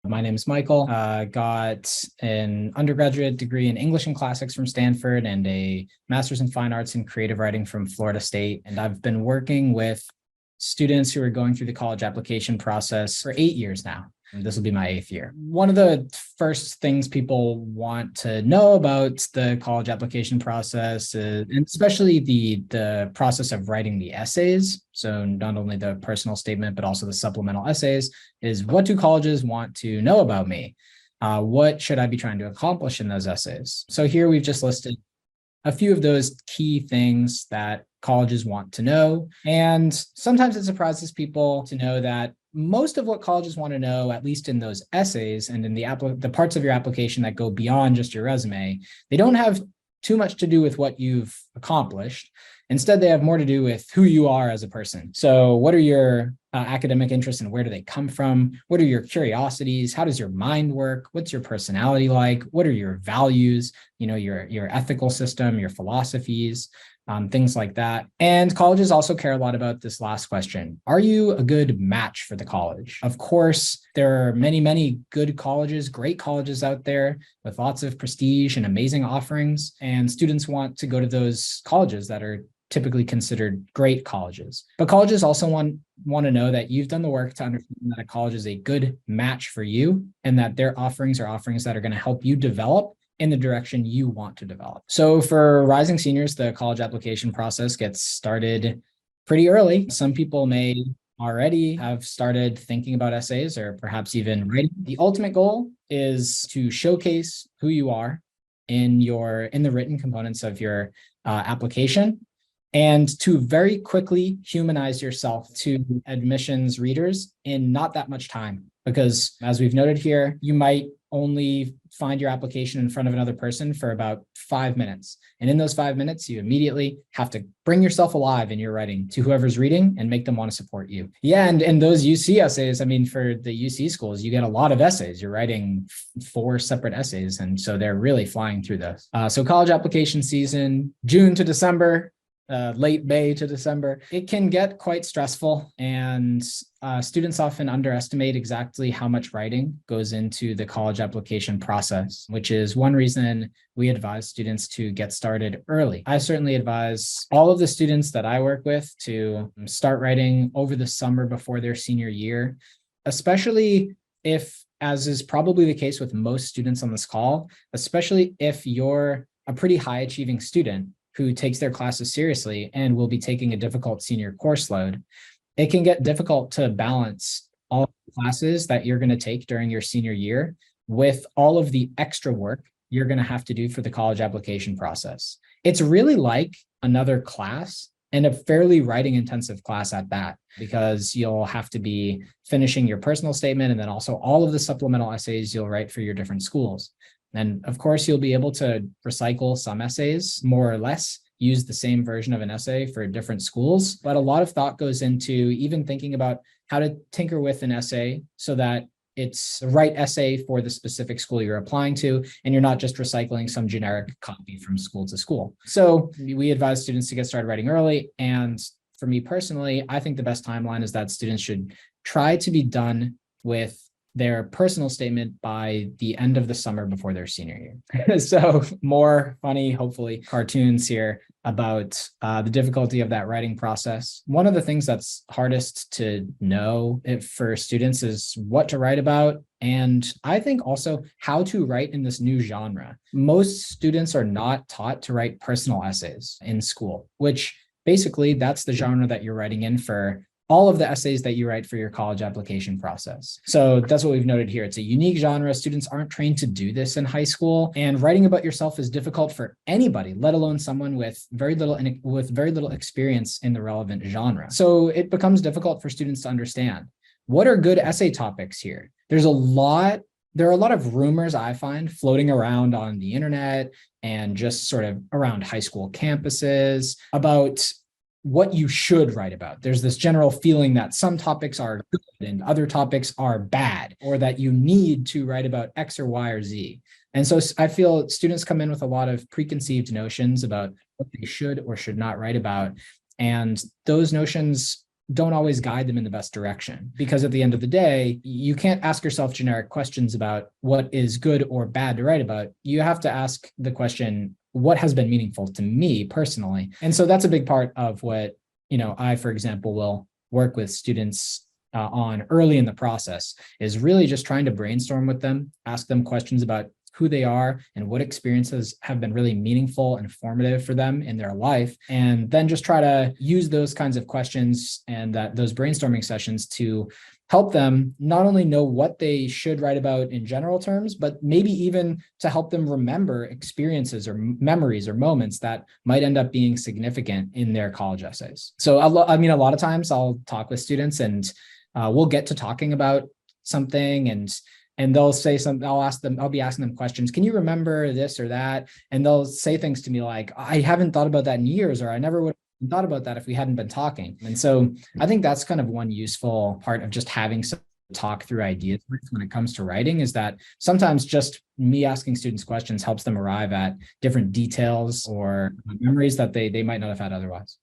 My name is Michael. Got an undergraduate degree in English and Classics from Stanford and a master's in fine arts and creative writing from Florida State. And I've been working with students who are going through the college application process for 8 years now. This will be my 8th year. One of the first things people want to know about the college application process, and especially the process of writing the essays, so not only the personal statement, but also the supplemental essays, is what do colleges want to know about me? What should I be trying to accomplish in those essays? So here we've just listed a few of those key things that colleges want to know. And sometimes it surprises people to know that most of what colleges want to know, at least in those essays and in the parts of your application that go beyond just your resume, they don't have too much to do with what you've accomplished. Instead, they have more to do with who you are as a person. So what are your academic interests and where do they come from? What are your curiosities? How does your mind work? What's your personality like? What are your values? Your ethical system, your philosophies, things like that. And colleges also care a lot about this last question. Are you a good match for the college? Of course, there are many, many good colleges, great colleges out there with lots of prestige and amazing offerings. And students want to go to those colleges that are typically considered great colleges. But colleges also want to know that you've done the work to understand that a college is a good match for you and that their offerings are offerings that are going to help you develop in the direction you want to develop. So for rising seniors, the college application process gets started pretty early. Some people may already have started thinking about essays or perhaps even writing. The ultimate goal is to showcase who you are in the written components of your application, and to very quickly humanize yourself to admissions readers in not that much time. Because as we've noted here, you might only find your application in front of another person for about 5 minutes. And in those 5 minutes, you immediately have to bring yourself alive in your writing to whoever's reading and make them want to support you. Yeah, and those UC essays, for the UC schools, you get a lot of essays. You're writing 4 separate essays. And so they're really flying through those. So college application season, June to December, late May to December, it can get quite stressful, and students often underestimate exactly how much writing goes into the college application process, which is one reason we advise students to get started early. I certainly advise all of the students that I work with to start writing over the summer before their senior year, especially if, as is probably the case with most students on this call, especially if you're a pretty high achieving student who takes their classes seriously and will be taking a difficult senior course load. It can get difficult to balance all of the classes that you're going to take during your senior year with all of the extra work you're going to have to do for the college application process. It's really like another class, and a fairly writing intensive class at that, because you'll have to be finishing your personal statement and then also all of the supplemental essays you'll write for your different schools. And of course, you'll be able to recycle some essays, more or less, use the same version of an essay for different schools. But a lot of thought goes into even thinking about how to tinker with an essay so that it's the right essay for the specific school you're applying to, and you're not just recycling some generic copy from school to school. So we advise students to get started writing early. And for me personally, I think the best timeline is that students should try to be done with their personal statement by the end of the summer before their senior year. So more funny, hopefully, cartoons here about the difficulty of that writing process. One of the things that's hardest to know for students is what to write about. And I think also how to write in this new genre. Most students are not taught to write personal essays in school, which basically that's the genre that you're writing in for all of the essays that you write for your college application process. So that's what we've noted here. It's a unique genre. Students aren't trained to do this in high school, and writing about yourself is difficult for anybody, let alone someone with very little experience in the relevant genre. So it becomes difficult for students to understand what are good essay topics here. There are a lot of rumors I find floating around on the internet and just sort of around high school campuses about what you should write about. There's this general feeling that some topics are good and other topics are bad, or that you need to write about X or Y or Z. And so I feel students come in with a lot of preconceived notions about what they should or should not write about. And those notions don't always guide them in the best direction. Because at the end of the day, you can't ask yourself generic questions about what is good or bad to write about. You have to ask the question, what has been meaningful to me personally? And so that's a big part of what, I, for example, will work with students on early in the process, is really just trying to brainstorm with them, ask them questions about who they are and what experiences have been really meaningful and formative for them in their life. And then just try to use those kinds of questions and those brainstorming sessions to help them not only know what they should write about in general terms, but maybe even to help them remember experiences or memories or moments that might end up being significant in their college essays. So, a lot of times I'll talk with students and we'll get to talking about something and they'll say something. I'll be asking them questions. Can you remember this or that? And they'll say things to me like, I haven't thought about that in years, or I never would have thought about that if we hadn't been talking. And so I think that's kind of one useful part of just having some talk through ideas when it comes to writing, is that sometimes just me asking students questions helps them arrive at different details or memories that they might not have had otherwise.